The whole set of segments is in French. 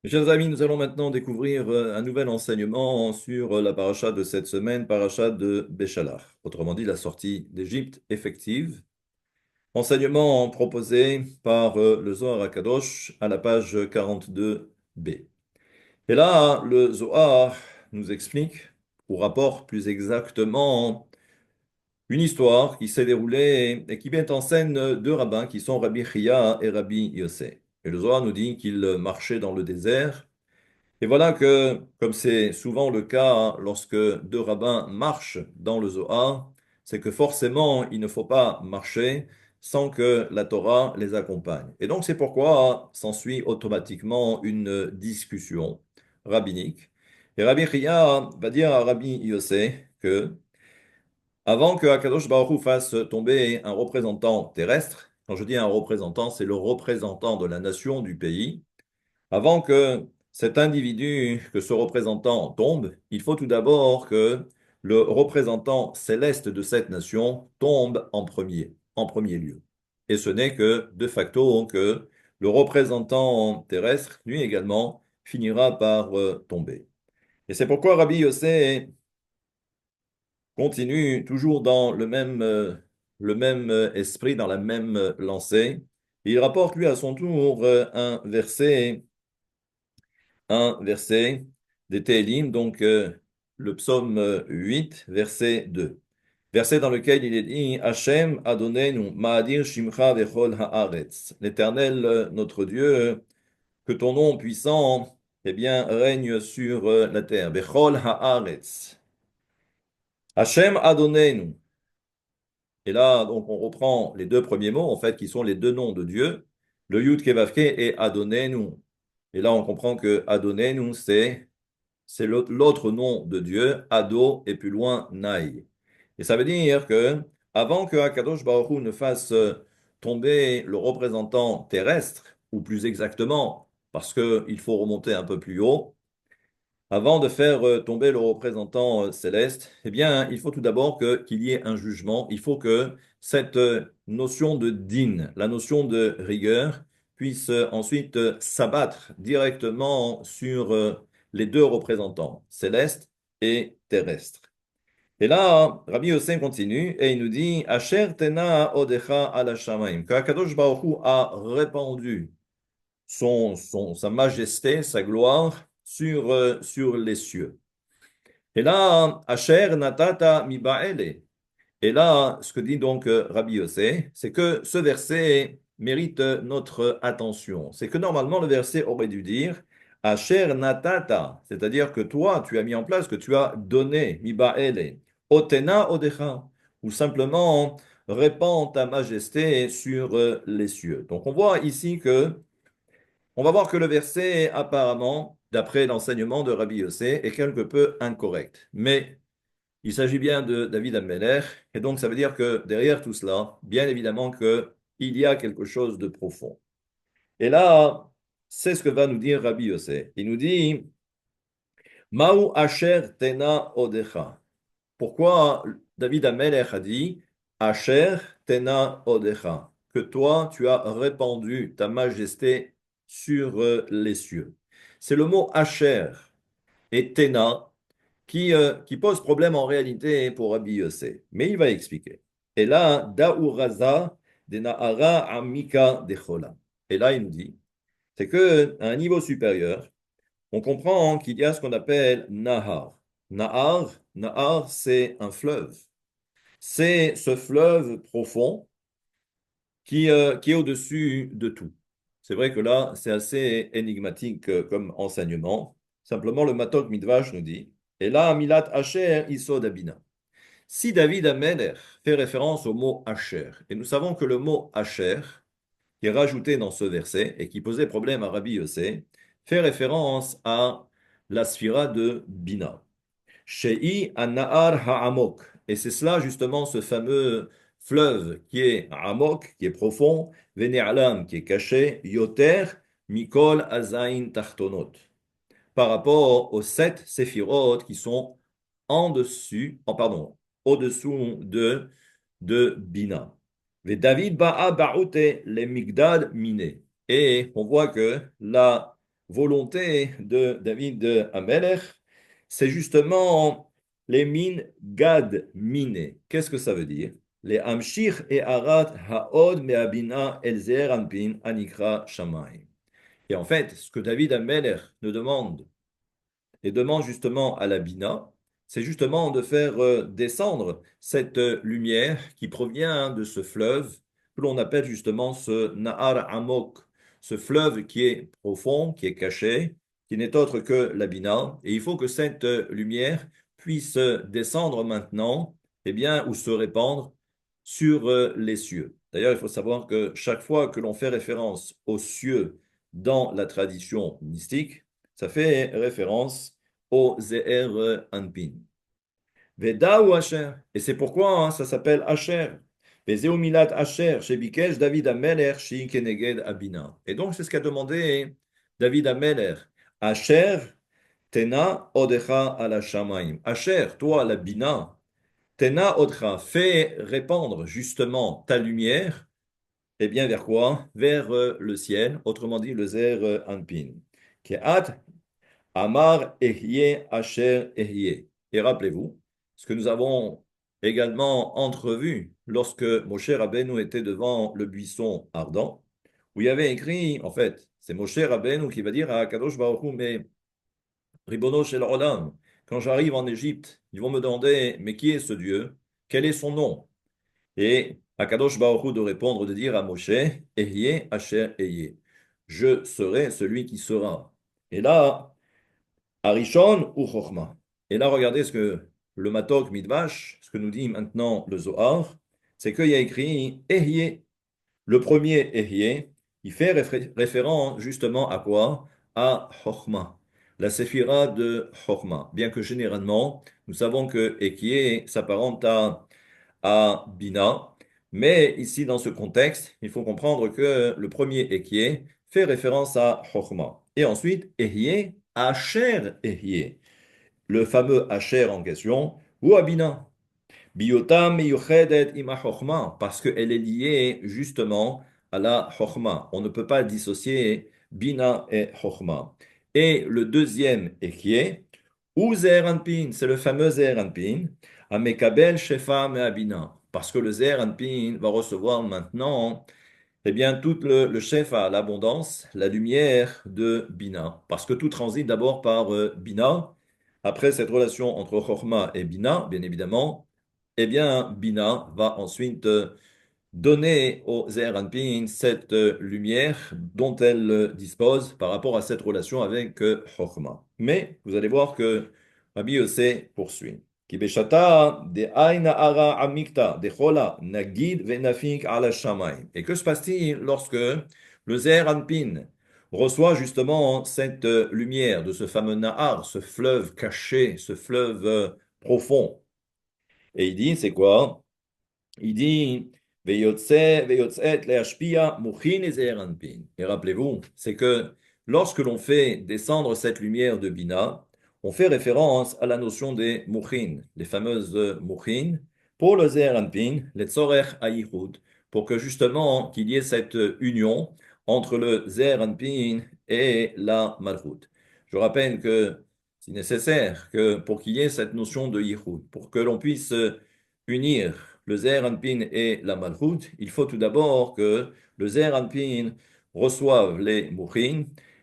Mes chers amis, nous allons maintenant découvrir un nouvel enseignement sur la paracha de cette semaine, paracha de Béchalach. Autrement dit, la sortie d'Égypte effective. Enseignement proposé par le Zohar HaKadosh à la page 42b. Et là, le Zohar nous explique, ou rapporte plus exactement, une histoire qui s'est déroulée et qui met en scène deux rabbins qui sont Rabbi Chia et Rabbi Yossé. Et le Zohar nous dit qu'ils marchaient dans le désert. Et voilà que, comme c'est souvent le cas lorsque deux rabbins marchent dans le Zohar, c'est que forcément, il ne faut pas marcher sans que la Torah les accompagne. Et donc, c'est pourquoi s'ensuit automatiquement une discussion rabbinique. Et Rabbi Chia va dire à Rabbi Yossé que, avant que Akadosh Baruch Hu fasse tomber un représentant terrestre, quand je dis un représentant, c'est le représentant de la nation du pays, avant que cet individu, que ce représentant tombe, il faut tout d'abord que le représentant céleste de cette nation tombe en premier lieu. Et ce n'est que de facto que le représentant terrestre, lui également, finira par tomber. Et c'est pourquoi Rabbi Yossé continue toujours dans le même esprit, dans la même lancée. Il rapporte lui à son tour un verset des Télim, donc le psaume 8, verset 2. Verset dans lequel il est dit Hachem Adonenu Ma'adir Shimcha Vechol Haaretz. L'Éternel, notre Dieu, que ton nom puissant eh bien, règne sur la terre. Vechol Haaretz. Hachem Adonenu. Et là, donc, on reprend les deux premiers mots, en fait, qui sont les deux noms de Dieu, le Yud Kevavke et Adonenu. Et là, on comprend que Adonenu, c'est l'autre nom de Dieu, Ado, et plus loin, Naï. Et ça veut dire que, avant que Akadosh Baruch Hu ne fasse tomber le représentant terrestre, ou plus exactement, parce qu'il faut remonter un peu plus haut, avant de faire tomber le représentant céleste, eh bien, il faut tout d'abord qu'il y ait un jugement. Il faut que cette notion de din, la notion de rigueur, puisse ensuite s'abattre directement sur les deux représentants, céleste et terrestre. Et là, Rabbi Hossein continue et il nous dit, Asher tena odecha ala shamayim, que Akadosh Baruch Hu a répandu sa majesté, sa gloire sur les cieux. Et là, Asher natata mibaele. Et là, ce que dit donc Rabbi Yossé, c'est que ce verset mérite notre attention. C'est que normalement, le verset aurait dû dire Asher natata, c'est-à-dire que toi, tu as mis en place, que tu as donné, mibaele, otena odecha, ou simplement répands ta majesté sur les cieux. Donc on voit ici que on va voir que le verset, apparemment, d'après l'enseignement de Rabbi Yossé, est quelque peu incorrect. Mais il s'agit bien de David Ammeler, et donc ça veut dire que derrière tout cela, bien évidemment qu'il y a quelque chose de profond. Et là, c'est ce que va nous dire Rabbi Yossé. Il nous dit, Ma'u asher tena odecha. Pourquoi David Ammeler a dit, Asher tena odecha, que toi, tu as répandu ta majesté sur les cieux. C'est le mot Asher et Tena qui pose problème en réalité pour Rabbi Yossé. Mais il va expliquer. Et là, Daouraza de Nahara Amika Dechola. Et là, il nous dit, c'est que à un niveau supérieur, on comprend qu'il y a ce qu'on appelle Nahar. Nahar, c'est un fleuve. C'est ce fleuve profond qui est au-dessus de tout. C'est vrai que là, c'est assez énigmatique comme enseignement. Simplement, le Matok Midrash nous dit, et là, Milat Asher Isod Abina. Si David Ameler fait référence au mot Asher, et nous savons que le mot Asher, qui est rajouté dans ce verset et qui posait problème à Rabbi Yossé, fait référence à la sphira de Bina. Shei Anahar Ha'amok. Et c'est cela justement ce fameux fleuve qui est Amok, qui est profond, Vene'alam, qui est caché, Yoter, Mikol Azain Tartonot. Par rapport aux sept séphirotes qui sont en dessus, pardon, au-dessous de Bina. David Ba'a Ba'ute le Migdal Miné. Et on voit que la volonté de David Amelech, c'est justement les mines Gad Mine. Qu'est-ce que ça veut dire? Les Amshir et Arat Haod Meabina Elzer Anpin Anikra Shamayim. Et en fait, ce que David Amelech nous demande et demande justement à la Bina, c'est justement de faire descendre cette lumière qui provient de ce fleuve que l'on appelle justement ce Nahar Amok, ce fleuve qui est profond, qui est caché, qui n'est autre que la Bina. Et il faut que cette lumière puisse descendre maintenant, eh bien, ou se répandre sur les cieux. D'ailleurs, il faut savoir que chaque fois que l'on fait référence aux cieux dans la tradition mystique, ça fait référence au Ze'er Anpin. Veda ou Asher. Et c'est pourquoi ça s'appelle Asher. Vezeu Milat Asher, chez Bikesh David Ameler, Shi Keneged Abina. Et donc, c'est ce qu'a demandé David Ameler. Asher, Tena Odecha ala Shamaim. Asher, toi, la Bina, Tena Odcha, fais répandre justement ta lumière. Et bien, vers quoi? Vers le ciel, autrement dit, le Zer Anpin. Keat Amar Ehye Asher Ehye. Et rappelez-vous, ce que nous avons également entrevu lorsque Moshe Rabbeinu était devant le buisson ardent, où il y avait écrit, en fait, c'est Moshe Rabbeinu qui va dire à Kadosh Baruch Hu, mais Ribono Shel Olam, quand j'arrive en Égypte, ils vont me demander, mais qui est ce Dieu? Quel est son nom? Et Akadosh Baruch Hu de répondre, de dire à Moshe, Ehye Asher Ehye. Je serai celui qui sera. Et là, Arishon ou Chochma. Et là, regardez ce que le Matok Midvash, ce que nous dit maintenant le Zohar, c'est qu'il y a écrit Ehyeh. Le premier Ehyeh, il fait référence justement à quoi? À Chochma, la séphira de Chochma. Bien que généralement, nous savons que Ehyeh s'apparente à Bina, mais ici, dans ce contexte, il faut comprendre que le premier Ehyeh fait référence à Chochma. Et ensuite, Ehyeh, Asher Ehyeh le fameux Asher en question, ou Abina. Biota meyuchedet ima chokhma, parce qu'elle est liée justement à la chokhma. On ne peut pas dissocier Bina et chokhma. Et le deuxième équier, ou Zeranpin, c'est le fameux Zeranpin, Amekabel Shefa Me'abina, parce que le Zeranpin va recevoir maintenant eh bien, tout le chef a l'abondance, la lumière de Bina, parce que tout transite d'abord par Bina. Après cette relation entre Chokhmah et Bina, bien évidemment, eh bien, Bina va ensuite donner au Ze'er Anpin cette lumière dont elle dispose par rapport à cette relation avec Chokhmah. Mais vous allez voir que Rabbi Yossé poursuit. Ki beshata de aina ara amikta de chola nagid venafik ala shamayim. Et que se passe-t-il lorsque le Ze'er Anpin reçoit justement cette lumière de ce fameux Nahar, ce fleuve caché, ce fleuve profond? Et il dit, c'est quoi? Il dit, Veyotzet leashpia muchin et Ze'er Anpin. Et rappelez-vous, c'est que lorsque l'on fait descendre cette lumière de Bina, on fait référence à la notion des mouchin, les fameuses mouchin, pour le Ze'er Anpin, les tzorech hayichud, pour que justement qu'il y ait cette union entre le Ze'er Anpin et la Malchut. Je rappelle que c'est nécessaire que pour qu'il y ait cette notion de yichud, pour que l'on puisse unir le Ze'er Anpin et la Malchut, il faut tout d'abord que le Ze'er Anpin reçoive les mouchin,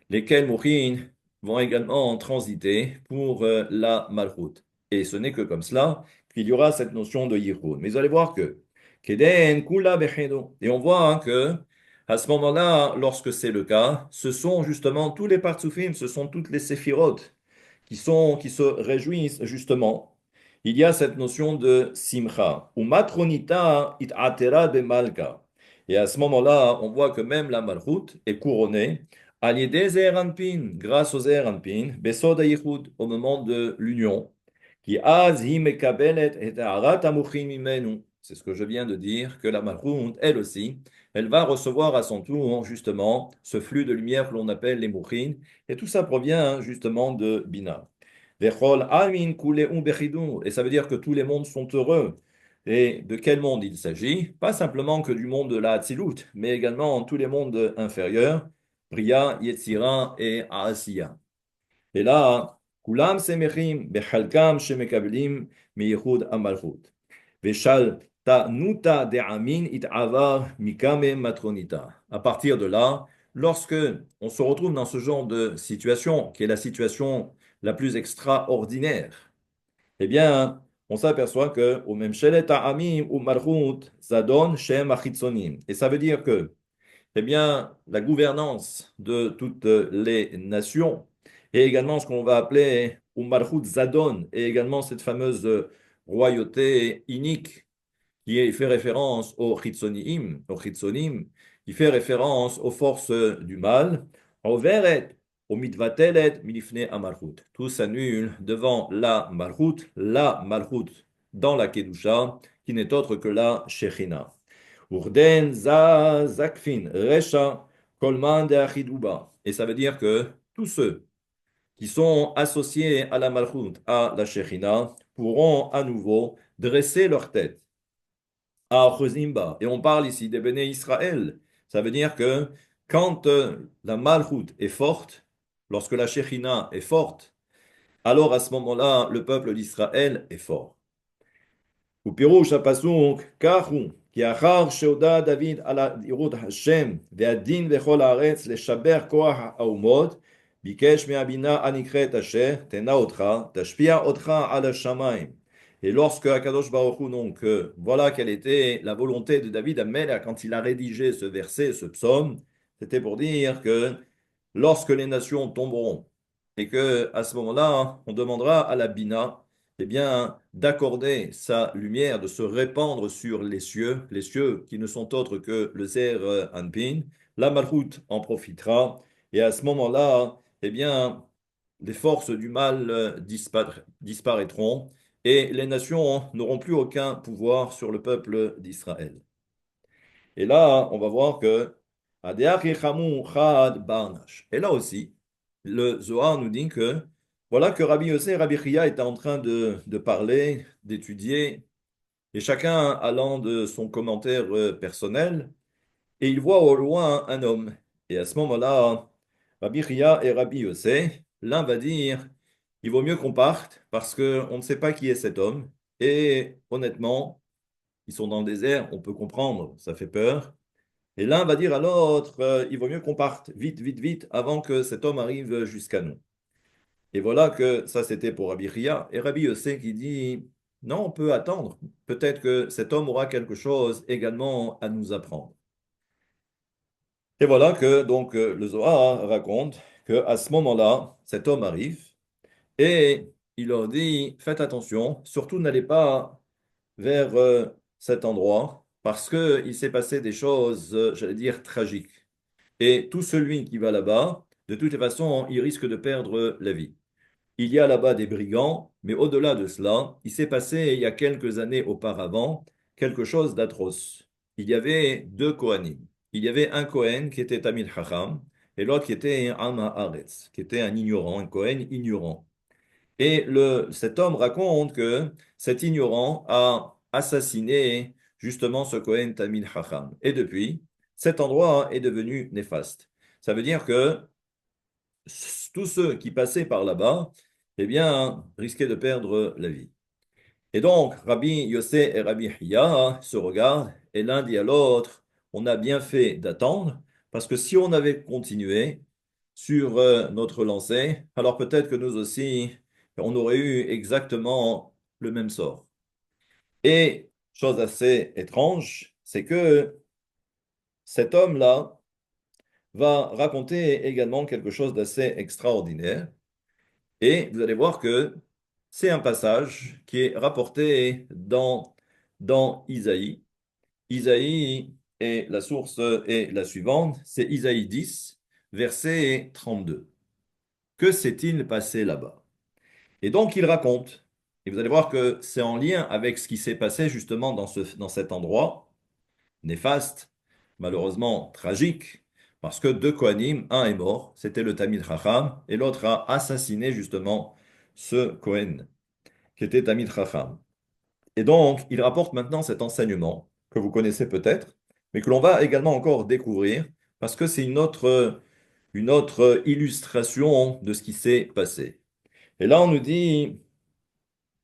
lesquels mouchin vont également transiter pour la Malchut. Et ce n'est que comme cela qu'il y aura cette notion de Yichud. Mais vous allez voir que Keden Kula Bechedo. Et on voit que à ce moment-là, lorsque c'est le cas, ce sont justement tous les partsufim, ce sont toutes les séphirotes qui se réjouissent justement. Il y a cette notion de simcha, ou matronita it atera de malka. Et à ce moment-là, on voit que même la malchut est couronnée à l'idée Zeranpin, grâce au Zeranpin, Besod Yichud, au moment de l'union, qui az hi mekabelet et ha'arat amuchim mimenu. C'est ce que je viens de dire, que la malchut, elle aussi, elle va recevoir à son tour justement ce flux de lumière que l'on appelle les mouchin, et tout ça provient justement de Bina. Vechol amin kuleum bechidou. Et ça veut dire que tous les mondes sont heureux. Et de quel monde il s'agit? Pas simplement que du monde de la Hatzilut, mais également tous les mondes inférieurs, Bria, Yetzira et Aasiya. Et là, Kulam semechim bechalkam shemekablim meyechud amalchut. Veshal ta nuta de'amin it avar mikame matronita. À partir de là, lorsque on se retrouve dans ce genre de situation, qui est la situation la plus extraordinaire, eh bien, on s'aperçoit que au même shelet ta'amim ou malchut zadon shem achitzonim. Et ça veut dire que eh bien, la gouvernance de toutes les nations et également ce qu'on va appeler Umalchut Zadon et également cette fameuse royauté inique qui fait référence au Chitzonim, qui fait référence aux forces du mal, Overet, au Mitvatelet, Milifne Amalchut. Tout s'annule devant la Malchut dans la Kedusha, qui n'est autre que la Shechina. Urden za zakfin resha kolman de achidouba. Et ça veut dire que tous ceux qui sont associés à la malchut, à la shechina, pourront à nouveau dresser leur tête à Chozimba. Et on parle ici des béné Israël. Ça veut dire que quand la malchut est forte, lorsque la shechina est forte, alors à ce moment-là, le peuple d'Israël est fort. ופירוש הפסוק כך הוא, כי אחר שהודה דוד על יראת השם והדין בכל הארץ לשבח כוח האומות, ביקש מהבינה הנקראת אשר תנה אותך, תשפיע אותך על השמיים. Et lorsque Akadosh Baruch Hu, donc, voilà quelle était la volonté de David Amelech quand il a rédigé ce verset, ce psaume, c'était pour dire que lorsque les nations tomberont, et que à ce moment-là, on demandera à la Bina, eh bien, d'accorder sa lumière, de se répandre sur les cieux qui ne sont autres que le Zer Anpin. La Malchut en profitera, et à ce moment-là, eh bien, les forces du mal disparaîtront, et les nations n'auront plus aucun pouvoir sur le peuple d'Israël. Et là, on va voir que et là aussi, le Zohar nous dit que voilà que Rabbi Yossé et Rabbi Chia étaient en train de parler, d'étudier, et chacun allant de son commentaire personnel, et il voit au loin un homme. Et à ce moment-là, Rabbi Chia et Rabbi Yossé, l'un va dire, il vaut mieux qu'on parte parce qu'on ne sait pas qui est cet homme. Et honnêtement, ils sont dans le désert, on peut comprendre, ça fait peur. Et l'un va dire à l'autre, il vaut mieux qu'on parte vite, vite, vite, avant que cet homme arrive jusqu'à nous. Et voilà que ça, c'était pour Rabbi Chia. Et Rabbi Yossé qui dit, non, on peut attendre. Peut-être que cet homme aura quelque chose également à nous apprendre. Et voilà que donc le Zohar raconte que à ce moment-là, cet homme arrive et il leur dit, faites attention, surtout n'allez pas vers cet endroit parce que il s'est passé des choses, j'allais dire, tragiques. Et tout celui qui va là-bas, de toutes les façons, il risque de perdre la vie. Il y a là-bas des brigands, mais au-delà de cela, il s'est passé il y a quelques années auparavant quelque chose d'atroce. Il y avait deux Kohanim. Il y avait un Kohen qui était Tamil Chacham et l'autre qui était un Haaretz, qui était un ignorant, un Kohen ignorant. Et cet homme raconte que cet ignorant a assassiné justement ce Kohen Tamil Chacham. Et depuis, cet endroit est devenu néfaste. Ça veut dire que tous ceux qui passaient par là-bas, eh bien, risquaient de perdre la vie. Et donc, Rabbi Yossé et Rabbi Hiya se regardent et l'un dit à l'autre, on a bien fait d'attendre, parce que si on avait continué sur notre lancée, alors peut-être que nous aussi, on aurait eu exactement le même sort. Et, chose assez étrange, c'est que cet homme-là va raconter également quelque chose d'assez extraordinaire. Et vous allez voir que c'est un passage qui est rapporté dans Isaïe. Isaïe et la source est la suivante, c'est Isaïe 10, verset 32. Que s'est-il passé là-bas? Et donc il raconte, et vous allez voir que c'est en lien avec ce qui s'est passé justement dans cet endroit néfaste, malheureusement tragique, parce que deux Kohanim, un est mort, c'était le Tamid Chacham, et l'autre a assassiné justement ce Kohen, qui était Tamid Chacham. Et donc, il rapporte maintenant cet enseignement, que vous connaissez peut-être, mais que l'on va également encore découvrir, parce que c'est une autre illustration de ce qui s'est passé. Et là, on nous dit,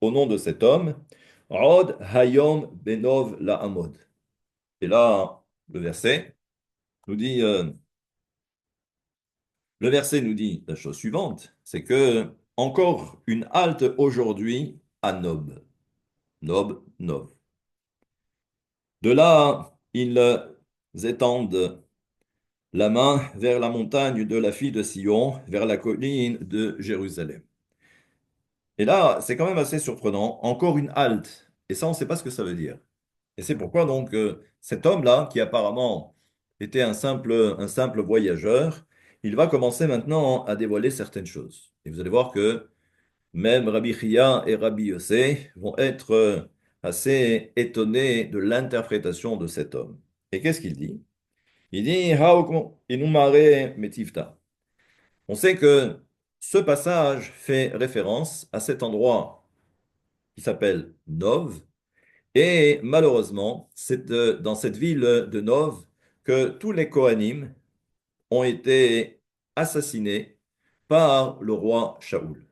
au nom de cet homme, Od Hayom Benov La'amod. Et là, le verset nous dit, le verset nous dit la chose suivante, c'est que encore une halte aujourd'hui à Nob. Nob, Nov. De là, ils étendent la main vers la montagne de la fille de Sion, vers la colline de Jérusalem. Et là, c'est quand même assez surprenant. Encore une halte. Et ça, on ne sait pas ce que ça veut dire. Et c'est pourquoi donc cet homme-là, qui apparemment était un simple voyageur, il va commencer maintenant à dévoiler certaines choses. Et vous allez voir que même Rabbi Chia et Rabbi Yossé vont être assez étonnés de l'interprétation de cet homme. Et qu'est-ce qu'il dit? Il dit, Haokum inumare metivta. On sait que ce passage fait référence à cet endroit qui s'appelle Nov, et malheureusement, c'est dans cette ville de Nov que tous les Kohanim ont été assassinés par le roi Shaoul,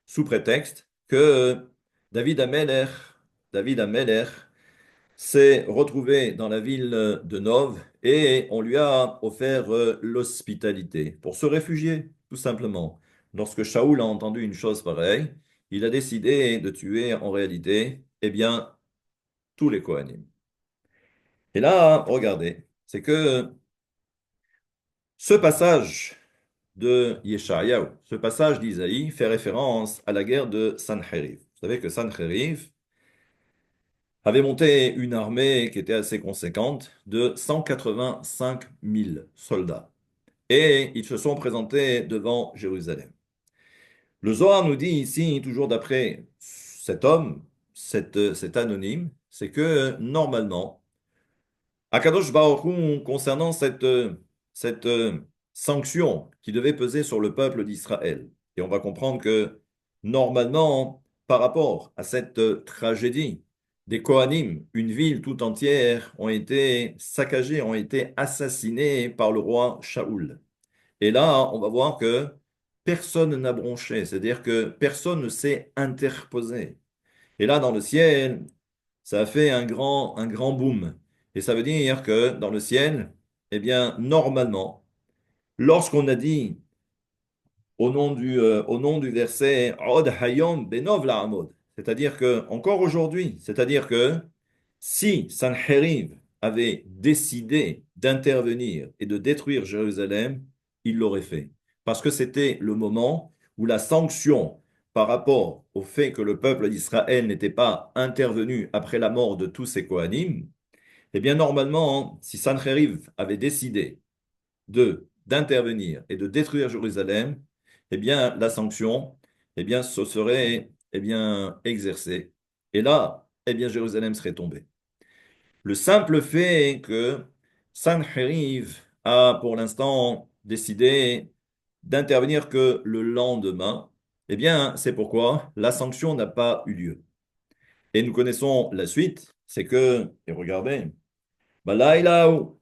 sous prétexte que David Ameller, David Ameller s'est retrouvé dans la ville de Nov et on lui a offert l'hospitalité pour se réfugier, tout simplement. Lorsque Shaoul a entendu une chose pareille, il a décidé de tuer en réalité, eh bien, tous les Kohanim. Et là, regardez, c'est que ce passage de Yeshayahu, ce passage d'Isaïe fait référence à la guerre de Sancheriv. Vous savez que Sancheriv avait monté une armée qui était assez conséquente de 185 000 soldats. Et ils se sont présentés devant Jérusalem. Le Zohar nous dit ici, toujours d'après cet homme, cet anonyme, c'est que normalement, Akadosh Baruch Hu, concernant cette sanction qui devait peser sur le peuple d'Israël, et on va comprendre que normalement, par rapport à cette tragédie, des Kohanim, une ville tout entière, ont été saccagées, ont été assassinées par le roi Shaoul. Et là, on va voir que personne n'a bronché, c'est-à-dire que personne ne s'est interposé. Et là, dans le ciel, ça a fait un grand boom. Et ça veut dire que dans le ciel, eh bien, normalement, lorsqu'on a dit au nom du verset Od Hayom Benov La'amod, c'est-à-dire que, encore aujourd'hui, c'est-à-dire que si Sancheriv avait décidé d'intervenir et de détruire Jérusalem, il l'aurait fait. Parce que c'était le moment où la sanction par rapport au fait que le peuple d'Israël n'était pas intervenu après la mort de tous ses Kohanim, eh bien normalement, si Sancheriv avait décidé d'intervenir et de détruire Jérusalem, eh bien la sanction, eh bien ce serait exercée. Et là, eh bien Jérusalem serait tombée. Le simple fait que Sancheriv a pour l'instant décidé d'intervenir que le lendemain, eh bien, c'est pourquoi la sanction n'a pas eu lieu. Et nous connaissons la suite, c'est que, et regardez, Balaïlaou,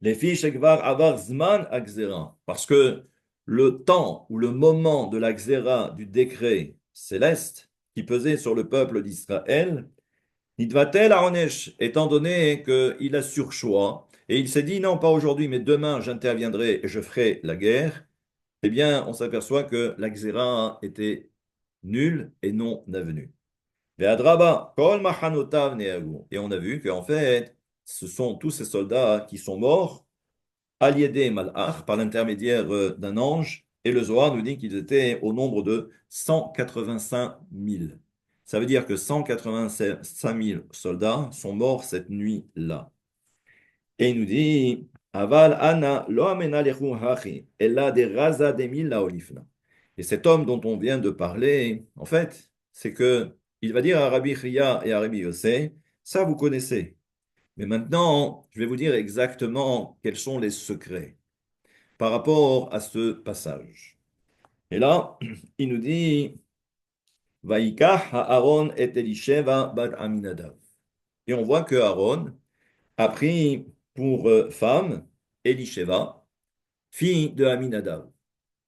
les fiches Ekvar Avar Zman Akzera, parce que le temps ou le moment de la Xéra du décret céleste qui pesait sur le peuple d'Israël, Nidvatel Aonesh, étant donné qu'il a surchoix, et il s'est dit, non, pas aujourd'hui, mais demain j'interviendrai et je ferai la guerre, eh bien, on s'aperçoit que la Xéra était nulle et non avenue. Ve'adraba, kol machanotav ne'agu. Et on a vu qu'en fait, ce sont tous ces soldats qui sont morts, aliédés malach, par l'intermédiaire d'un ange, et le Zohar nous dit qu'ils étaient au nombre de 185 000. Ça veut dire que 185 000 soldats sont morts cette nuit-là. Et il nous dit, Aval ana lo amena lechu hachi, ella de raza de mila olifna. Et cet homme dont on vient de parler, en fait, c'est que il va dire à Rabbi Chia et à Rabbi Yossé, ça vous connaissez. Mais maintenant, je vais vous dire exactement quels sont les secrets par rapport à ce passage. Et là, il nous dit, Vaïkach Aaron et Elisheva bat Aminadav. Et on voit que Aaron a pris pour femme Elisheva, fille de Aminadav.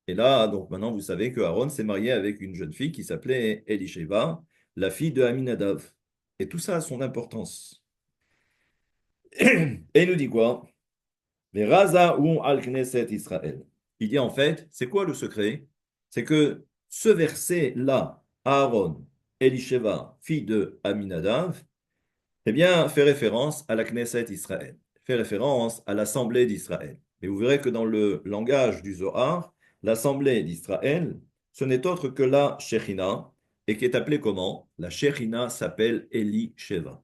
Et là, donc maintenant, vous savez que Aaron s'est marié avec une jeune fille qui s'appelait Elisheva, la fille de Aminadav. Et tout ça a son importance. Et il nous dit quoi? Les Raza ou al Knesset Israël. Il dit en fait, c'est quoi le secret? C'est que ce verset-là, Aaron, Elisheva, fille de Aminadav, eh bien, fait référence à la Knesset Israël, fait référence à l'Assemblée d'Israël. Et vous verrez que dans le langage du Zohar, l'Assemblée d'Israël, ce n'est autre que la Shekhinah, et qui est appelée comment? La Shekhinah s'appelle Eli Sheva.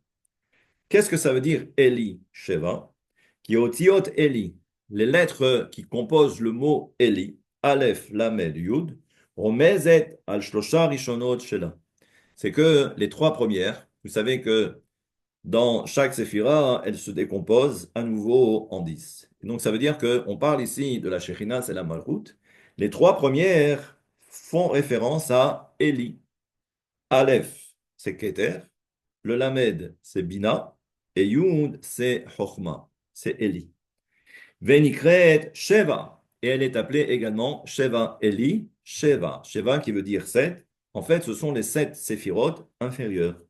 Qu'est-ce que ça veut dire Eli Sheva? Qui est Otiot Eli, les lettres qui composent le mot Eli, Aleph, Lamed, Yud, Romezet al Shlosha Rishonot Shela. C'est que les trois premières, vous savez que dans chaque séphira, elle se décompose à nouveau en 10. Et donc ça veut dire qu'on parle ici de la Shekhinah, c'est la Malchut. Les trois premières font référence à Eli. Aleph, c'est Keter. Le Lamed, c'est Bina. Et Yud, c'est Chochma, c'est Eli. Venikret Sheva. Et elle est appelée également Sheva Eli. Sheva. Sheva qui veut dire 7. En fait, ce sont les 7 séphirot inférieures.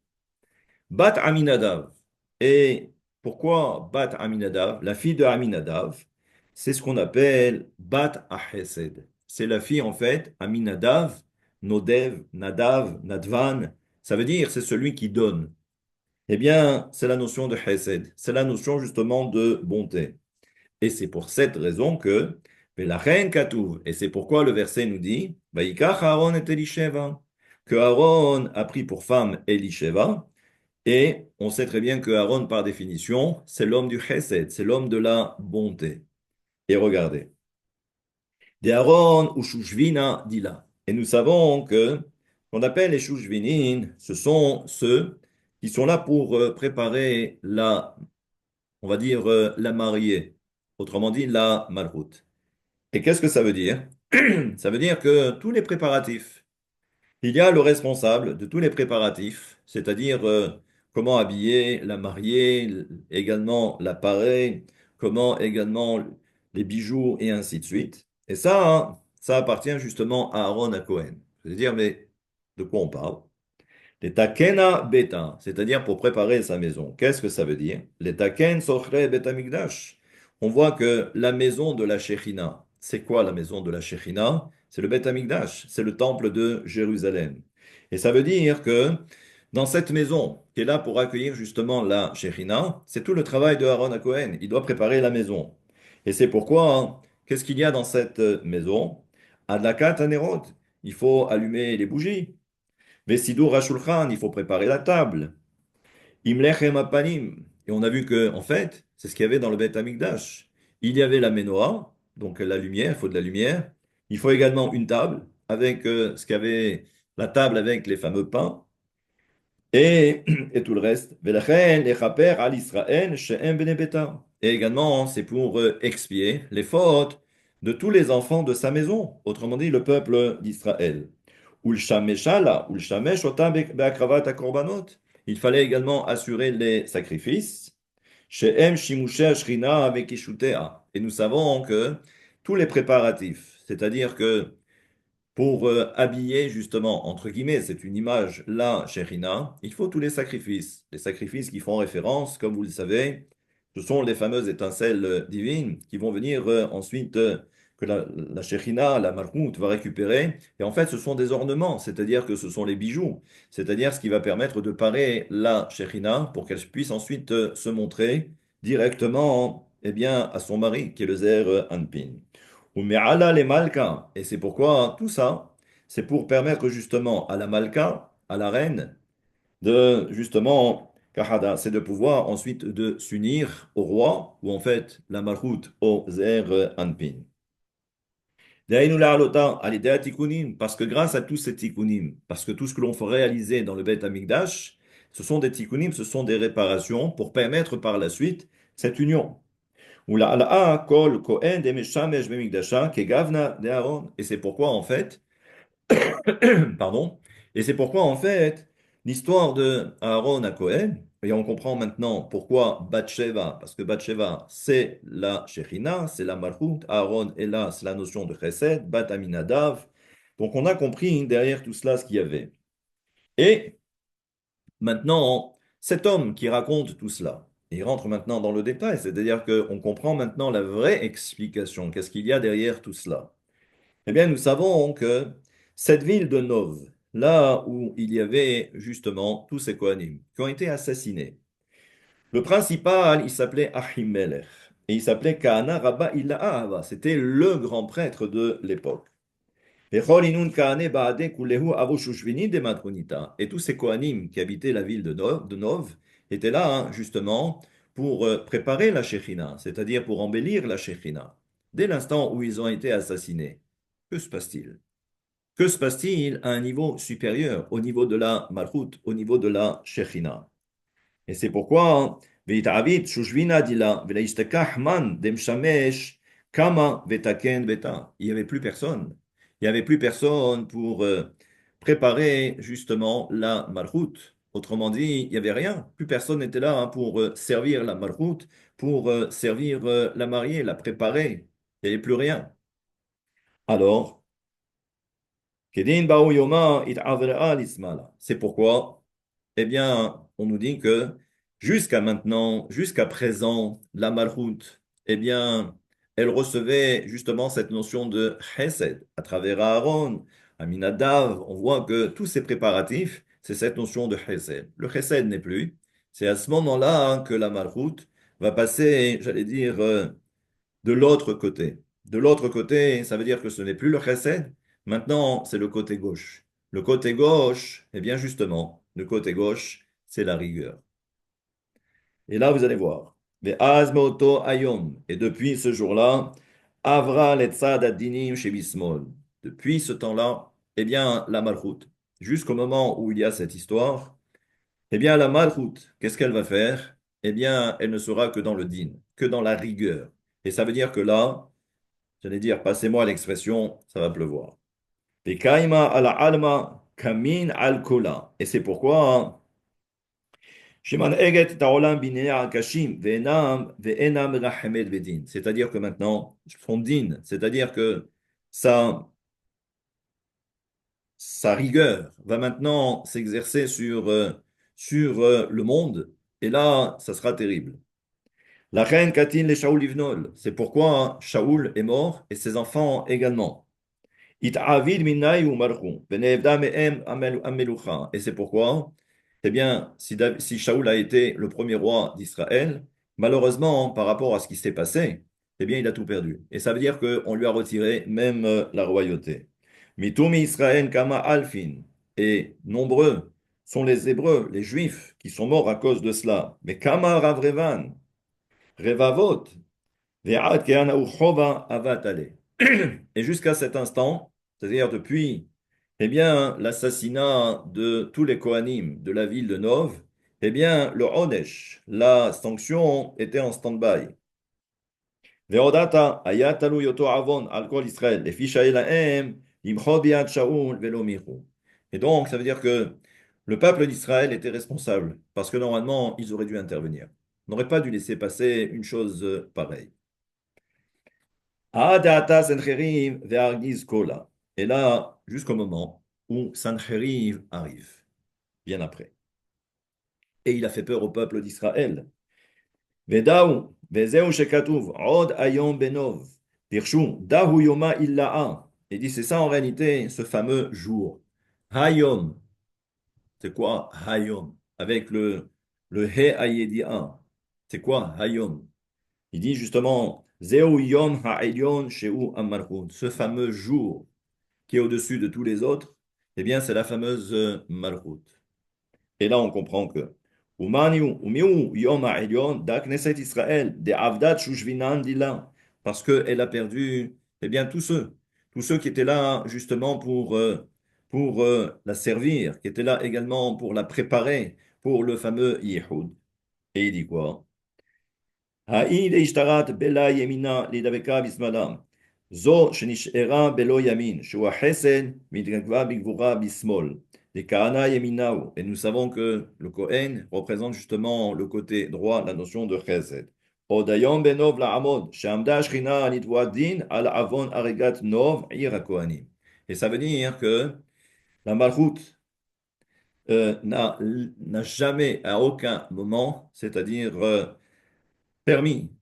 Bat Aminadav. Et pourquoi Bat Aminadav? La fille de Aminadav, c'est ce qu'on appelle Bat Ahesed. C'est la fille, en fait, Aminadav, Nodev, Nadav, Nadvan. Ça veut dire, c'est celui qui donne. Eh bien, c'est la notion de Hesed. C'est la notion, justement, de bonté. Et c'est pour cette raison que, la reine Katouv, et c'est pourquoi le verset nous dit, Vaïkach Aaron et Elisheva, que Aaron a pris pour femme Elisheva, et on sait très bien que Aaron, par définition, c'est l'homme du chesed, c'est l'homme de la bonté. Et regardez, des Aaron ou Shushvina dit là. Et nous savons que, qu'on appelle les Shushvinin, ce sont ceux qui sont là pour préparer la, on va dire, la mariée. Autrement dit, la malroute. Et qu'est-ce que ça veut dire? Ça veut dire que tous les préparatifs, il y a le responsable de tous les préparatifs, c'est-à-dire comment habiller la mariée, également l'appareil, comment également les bijoux et ainsi de suite. Et ça, hein, ça appartient justement à Aaron à Cohen. C'est-à-dire, mais de quoi on parle? Les takena beta, c'est-à-dire pour préparer sa maison. Qu'est-ce que ça veut dire? Les taken sochre betamikdash. On voit que la maison de la Shekhinah, c'est quoi la maison de la Shekhinah? C'est le Bet Amikdash, c'est le temple de Jérusalem. Et ça veut dire que dans cette maison qui est là pour accueillir justement la Shekhinah, c'est tout le travail de Aaron à Cohen. Il doit préparer la maison. Et c'est pourquoi, hein, qu'est-ce qu'il y a dans cette maison? Adlakat Anerot. Il faut allumer les bougies. Vesidur HaShulchan, il faut préparer la table. Imlechem Apanim. Et on a vu que, en fait, c'est ce qu'il y avait dans le Beth Amikdash. Il y avait la menorah, donc la lumière, il faut de la lumière. Il faut également une table avec ce qu'il y avait, la table avec les fameux pains et, et tout le reste. Velachen, lechaper al Israël, she'em bnei beta. Et également, c'est pour expier les fautes de tous les enfants de sa maison, autrement dit le peuple d'Israël. Ulshameshala, ulshamesh otam be'akravat hakorbanot. Il fallait également assurer les sacrifices. She'em shimushe ashrina avec ishutea. Et nous savons que tous les préparatifs, c'est-à-dire que pour habiller justement, entre guillemets, c'est une image, la Shekhinah, il faut tous les sacrifices. Les sacrifices qui font référence, comme vous le savez, ce sont les fameuses étincelles divines qui vont venir ensuite, que la Shekhinah, la Malkout, va récupérer. Et en fait, ce sont des ornements, c'est-à-dire que ce sont les bijoux, c'est-à-dire ce qui va permettre de parer la Shekhinah pour qu'elle puisse ensuite se montrer directement eh bien, à son mari, qui est le Zer Anpin. Ou me'ala les malka. Et c'est pourquoi hein, tout ça, c'est pour permettre justement à la malka, à la reine, de justement, kahada, c'est de pouvoir ensuite de s'unir au roi, ou en fait la malchoute au zer anpin. Daïnou la halota, alidea tikkunim, parce que grâce à tous ces tikkunim, parce que tout ce que l'on faut réaliser dans le Beth Amikdash, ce sont des tikkunim, ce sont des réparations pour permettre par la suite cette union. Ula'ala'a kol kohen demeshamesh bemikdasha kegavna de Aaron. Et c'est pourquoi, en fait, pardon, et c'est pourquoi, en fait, l'histoire de Aaron à Cohen, Et on comprend maintenant pourquoi Batsheva, parce que Batsheva, c'est la Shekhinah, c'est la Malchut, Aaron est là, c'est la notion de Chesed, Bat Aminadav. Donc on a compris derrière tout cela ce qu'il y avait. Et maintenant, cet homme qui raconte tout cela, il rentre maintenant dans le détail, c'est-à-dire qu'on comprend maintenant la vraie explication, qu'est-ce qu'il y a derrière tout cela. Eh bien, nous savons que cette ville de Nov, là où il y avait justement tous ces Kohanim qui ont été assassinés, le principal, il s'appelait Ahimelech et il s'appelait Kahana Rabba Illa. C'était le grand prêtre de l'époque. Et tous ces Kohanim qui habitaient la ville de Nov étaient là, hein, justement, pour préparer la Shekhinah, c'est-à-dire pour embellir la Shekhinah. Dès l'instant où ils ont été assassinés, que se passe-t-il? Que se passe-t-il à un niveau supérieur, au niveau de la Malchut, au niveau de la Shekhinah? Et c'est pourquoi, Veitavit, Shushvina dila, Velaishtekach man, Demshamesh, Kama, Vetaken, Veta. Il n'y avait plus personne. Il n'y avait plus personne pour préparer justement la Malchut. Autrement dit, il n'y avait rien. Plus personne n'était là, hein, pour servir la Malchut, pour servir la mariée, la préparer. Il n'y avait plus rien. Alors, Kedin Baou Yoma, It Avrea Lismala. C'est pourquoi eh bien, on nous dit que jusqu'à maintenant, jusqu'à présent, la Malchut, eh bien, elle recevait justement cette notion de Chesed à travers Aaron, Aminadav. On voit que tous ces préparatifs, c'est cette notion de Chesed. Le Chesed n'est plus. C'est à ce moment-là, hein, que la Malchut va passer, j'allais dire, de l'autre côté. De l'autre côté, ça veut dire que ce n'est plus le chesed, maintenant c'est le côté gauche. Le côté gauche, eh bien justement, le côté gauche, c'est la rigueur. Et là, vous allez voir. Ve'az me'oto ayom. Et depuis ce jour-là, Avra letzad adinim chez Bismol. Depuis ce temps-là, eh bien, la malchoute, jusqu'au moment où il y a cette histoire, eh bien, la malchoute, qu'est-ce qu'elle va faire? Eh bien, elle ne sera que dans le din, que dans la rigueur. Et ça veut dire que là, j'allais dire, passez-moi l'expression, ça va pleuvoir. Pekaima ala alma kamin al kola. Et c'est pourquoi, hein, sheman'eget ta'olam binea kashim ve'enam rahemed vedin. C'est-à-dire que maintenant, son din, c'est-à-dire que sa, sa rigueur va maintenant s'exercer sur le monde. Et là, ça sera terrible. La reine Katin les Shaoul Livnol. C'est pourquoi, hein, Shaoul est mort et ses enfants également. It'avid minai ou marchou, venevda me'em amelucha. Et c'est pourquoi, eh bien, si Shaoul a été le premier roi d'Israël, malheureusement, par rapport à ce qui s'est passé, eh bien, il a tout perdu. Et ça veut dire qu'on lui a retiré même la royauté. Mitumi Israël kama alfin. Et nombreux sont les Hébreux, les Juifs, qui sont morts à cause de cela. Mais kama ravrevan, revavot, ve'ad ke'ana uchova avatale. Et jusqu'à cet instant, c'est-à-dire depuis, eh bien, l'assassinat de tous les Kohanim de la ville de Nov, eh bien, le Onesh, la sanction était en stand-by. Ve'odata ayatalu yoto avon al kol Israël, les fiches imchod biad Shaul velo michu. Et donc, ça veut dire que le peuple d'Israël était responsable, parce que normalement, ils auraient dû intervenir. On n'aurait pas dû laisser passer une chose pareille. Adata Sancheriv ve'argiz kola. Et là, jusqu'au moment où Sancheriv arrive, bien après. Et il a fait peur au peuple d'Israël. Vedaou, vezeu shekatuv, od ayom benov, pirshu, dahu yoma illa'a. Il dit, c'est ça en réalité, ce fameux jour. Hayom, c'est quoi Hayom? Avec le he ayedi'a. C'est quoi Hayom? Il dit justement, Zeu yom ha'elyon she'u amalchut. Ce fameux jour qui est au-dessus de tous les autres, eh bien, c'est la fameuse Malchut. Et là, on comprend que Umiu Yom Ha'elyon da Knesset Israël, de Avdat Shushvinan Dila, parce qu'elle a perdu, eh bien, tous ceux qui étaient là justement pour la servir, qui étaient là également pour la préparer pour le fameux Yehud. Et il dit quoi? Ha'id ishtarat bela yemina lidaveka bismalam. Zo shenish'era belo yamin, shua chesed mitgagva bigvura bismol. les Kahana Yeminaou. Et nous savons que le Kohen représente justement le côté droit, la notion de Chesed. Odayom benov la'amod, she'amda shrina anitwa din al avon arigat nov ir haKohanim. Et ça veut dire que la Malchut n'a jamais, à aucun moment, c'est-à-dire permis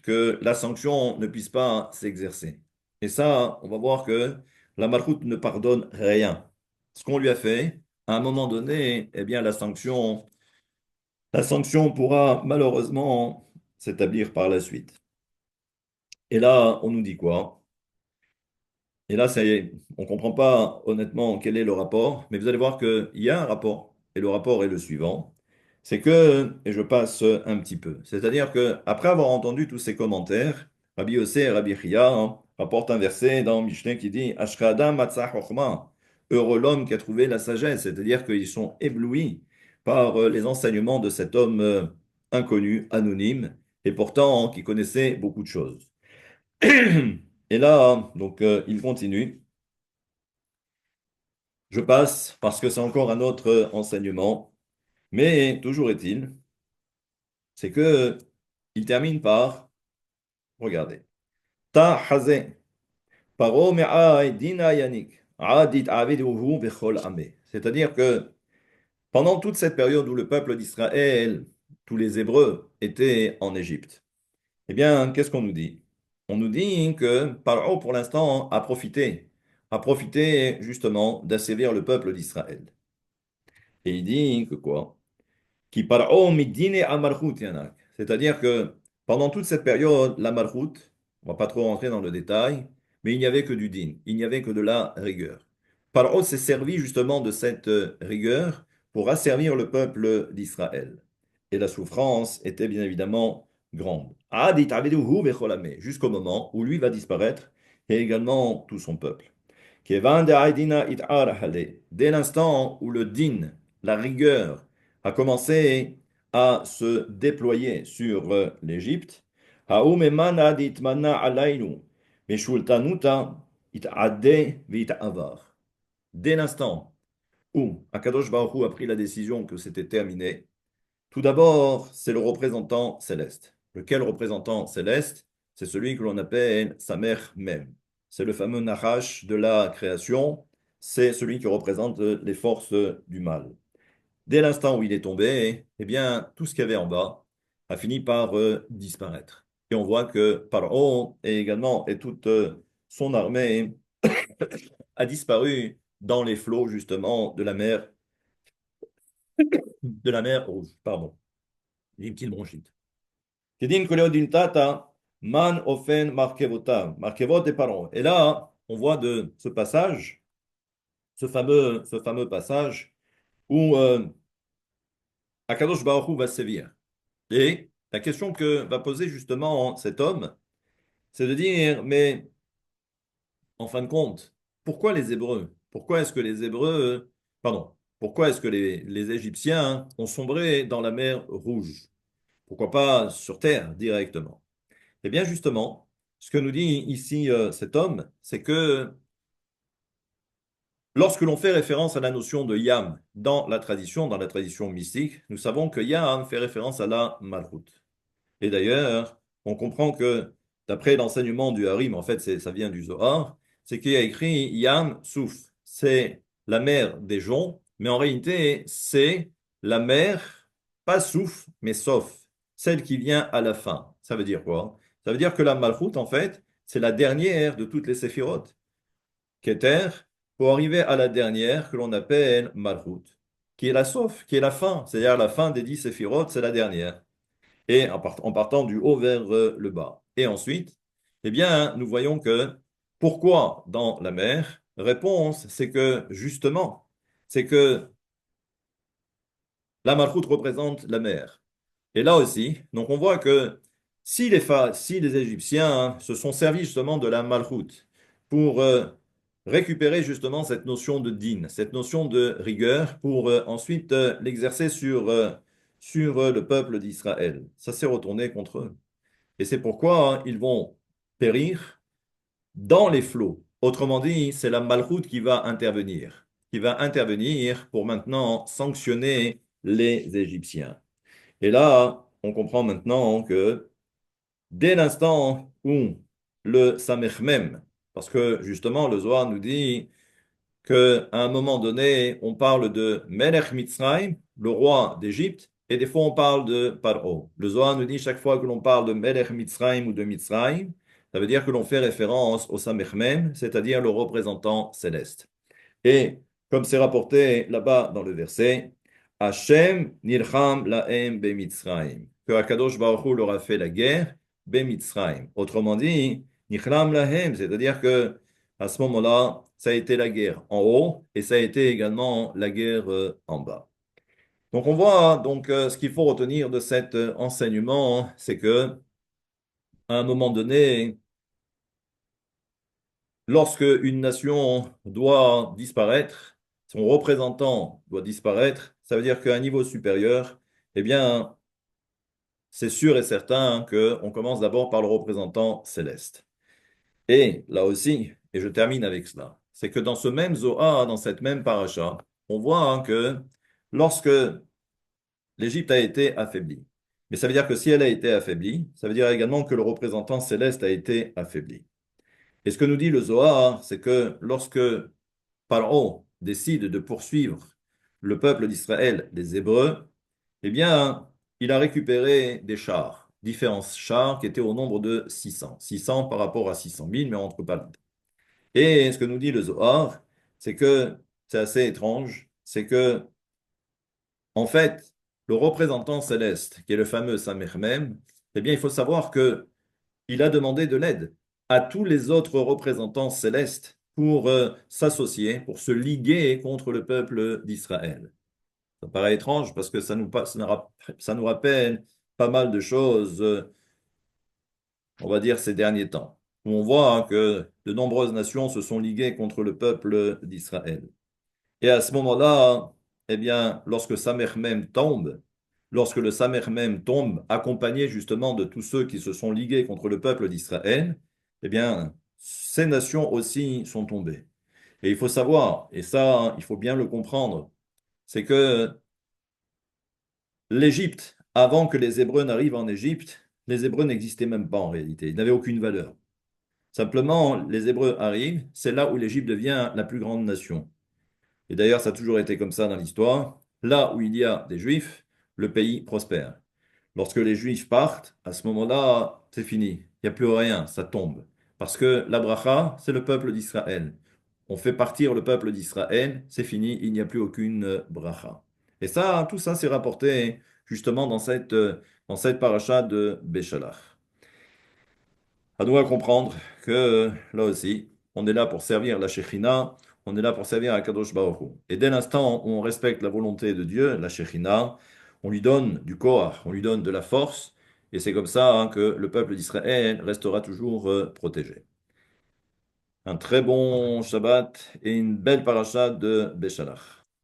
que la sanction ne puisse pas s'exercer. Et ça, on va voir que la Malchut ne pardonne rien. Ce qu'on lui a fait, à un moment donné, eh bien, la sanction pourra malheureusement s'établir par la suite. Et là, on nous dit quoi? Et là, on ne comprend pas honnêtement quel est le rapport, mais vous allez voir qu'il y a un rapport, et le rapport est le suivant. C'est que, et je passe un petit peu, c'est-à-dire que après avoir entendu tous ces commentaires, Rabbi Yossé et Rabbi Chia rapportent un verset dans Mishneh qui dit Ashkadam matzah chokhmah, heureux l'homme qui a trouvé la sagesse, c'est-à-dire qu'ils sont éblouis par les enseignements de cet homme inconnu, anonyme, et pourtant qui connaissait beaucoup de choses. Et là, donc, il continue. Je passe parce que c'est encore un autre enseignement. Mais toujours est-il, c'est que il termine par, regardez, Ta hazeh, paro me'ai dina yanik, adit aviduhu bechol ame. C'est-à-dire que pendant toute cette période où le peuple d'Israël, tous les Hébreux, étaient en Égypte, eh bien, qu'est-ce qu'on nous dit? On nous dit que Paro, pour l'instant, a profité justement d'assévir le peuple d'Israël. Et il dit que quoi? Qui par'o midine al malchut yanak. C'est-à-dire que pendant toute cette période, la malchut, on va pas trop rentrer dans le détail, mais il n'y avait que du din, il n'y avait que de la rigueur. Paro s'est servi justement de cette rigueur pour asservir le peuple d'Israël. Et la souffrance était bien évidemment grande. Adi taviduhu vecholame, jusqu'au moment où lui va disparaître et également tout son peuple. Kevan de Aïdina it'ar hale. Dès l'instant où le din, la rigueur, a commencé à se déployer sur l'Égypte, Haoum emana ditmana alaynu, meshultanuta it'adde vit'avar. Dès l'instant où Akadosh Baruch Hu a pris la décision que c'était terminé, tout d'abord, c'est le représentant céleste. Lequel représentant céleste? C'est celui que l'on appelle sa mère même. C'est le fameux Nachash de la création. C'est celui qui représente les forces du mal. Dès l'instant où il est tombé, eh bien, tout ce qu'il y avait en bas a fini par disparaître. Et on voit que Paro et également et toute son armée a disparu dans les flots justement de la mer Rouge. Pardon, j'ai une petite bronchite. Kedin koleodin tata, man ofen markevotav, markevot et paron. Et là, on voit de ce passage, ce fameux passage où Akadosh Baruch Hu va sévir. Et la question que va poser justement cet homme, c'est de dire, mais en fin de compte, pourquoi les Hébreux? Pourquoi est-ce que les Hébreux, pardon, pourquoi est-ce que les Égyptiens ont sombré dans la mer Rouge? Pourquoi pas sur terre directement? Eh bien, justement, ce que nous dit ici cet homme, c'est que lorsque l'on fait référence à la notion de Yam dans la tradition mystique, nous savons que Yam fait référence à la Malchut. Et d'ailleurs, on comprend que d'après l'enseignement du Harim, en fait, ça vient du Zohar, c'est qu'il y a écrit Yam Souf. C'est la mer des joncs, mais en réalité, c'est la mer, pas Souf, mais Sof, celle qui vient à la fin. Ça veut dire quoi? Ça veut dire que la Malchut, en fait, c'est la dernière de toutes les séphirotes, Keter, pour arriver à la dernière que l'on appelle Malchut, qui est la Sof, qui est la fin, c'est-à-dire la fin des 10 séphirotes, c'est la dernière et en partant du haut vers le bas. Et ensuite, eh bien, nous voyons que pourquoi dans la mer? Réponse, c'est que justement, c'est que la Malchoute représente la mer. Et là aussi, donc on voit que si les Égyptiens se sont servis justement de la Malchoute pour récupérer justement cette notion de din, cette notion de rigueur, pour ensuite l'exercer sur le peuple d'Israël, ça s'est retourné contre eux. Et c'est pourquoi ils vont périr dans les flots. Autrement dit, c'est la malchoute qui va intervenir. qui va intervenir pour maintenant sanctionner les Égyptiens. Et là, on comprend maintenant que dès l'instant où le Samech même, parce que justement le Zohar nous dit qu'à un moment donné, on parle de Melech Mitzrayim, le roi d'Égypte, et des fois on parle de Paro. Le Zohar nous dit chaque fois que l'on parle de Melech Mitzrayim ou de Mitzrayim, ça veut dire que l'on fait référence au Samech même, c'est-à-dire le représentant céleste. Et comme c'est rapporté là-bas dans le verset, Hashem nilcham lahem bemitzrayim, que Akadosh Baruch Hu leur a fait la guerre bemitzrayim. Autrement dit, nilcham lahem, c'est-à-dire que à ce moment-là, ça a été la guerre en haut et ça a été également la guerre en bas. Donc on voit donc ce qu'il faut retenir de cet enseignement, c'est que à un moment donné, lorsque une nation doit disparaître, son représentant doit disparaître, ça veut dire qu'à un niveau supérieur, eh bien, c'est sûr et certain qu'on commence d'abord par le représentant céleste. Et là aussi, et je termine avec cela, c'est que dans ce même Zohar, dans cette même paracha, on voit que lorsque l'Égypte a été affaiblie, mais ça veut dire que si elle a été affaiblie, ça veut dire également que le représentant céleste a été affaibli. Et ce que nous dit le Zohar, c'est que lorsque Pharaon décide de poursuivre le peuple d'Israël, les Hébreux, eh bien, il a récupéré des chars, différents chars qui étaient au nombre de 600. 600 par rapport à 600 000, mais entre pas. Et ce que nous dit le Zohar, c'est que c'est assez étrange, c'est que, en fait, le représentant céleste, qui est le fameux Samermem, eh bien, il faut savoir que il a demandé de l'aide à tous les autres représentants célestes pour s'associer, pour se liguer contre le peuple d'Israël. Ça paraît étrange parce que ça nous rappelle pas mal de choses, on va dire, ces derniers temps, où on voit que de nombreuses nations se sont liguées contre le peuple d'Israël. Et à ce moment-là, eh bien, lorsque Samer même tombe, lorsque le Samer même tombe, accompagné justement de tous ceux qui se sont ligués contre le peuple d'Israël, eh bien, ces nations aussi sont tombées. Et il faut savoir, et ça, il faut bien le comprendre, c'est que l'Égypte, avant que les Hébreux n'arrivent en Égypte, les Hébreux n'existaient même pas en réalité. Ils n'avaient aucune valeur. Simplement, les Hébreux arrivent, c'est là où l'Égypte devient la plus grande nation. Et d'ailleurs, ça a toujours été comme ça dans l'histoire. Là où il y a des Juifs, le pays prospère. Lorsque les Juifs partent, à ce moment-là, c'est fini. Il n'y a plus rien, ça tombe. Parce que la bracha, c'est le peuple d'Israël. On fait partir le peuple d'Israël, c'est fini, il n'y a plus aucune bracha. Et ça, tout ça, c'est rapporté justement dans cette paracha de Béchalach. À nous à comprendre que là aussi, on est là pour servir la Shekhinah, on est là pour servir à Kadosh Baruch Hu. Et dès l'instant où on respecte la volonté de Dieu, la Shekhinah, on lui donne du koach, on lui donne de la force, et c'est comme ça que le peuple d'Israël restera toujours protégé. Un très bon Shabbat et une belle paracha de Béchalach.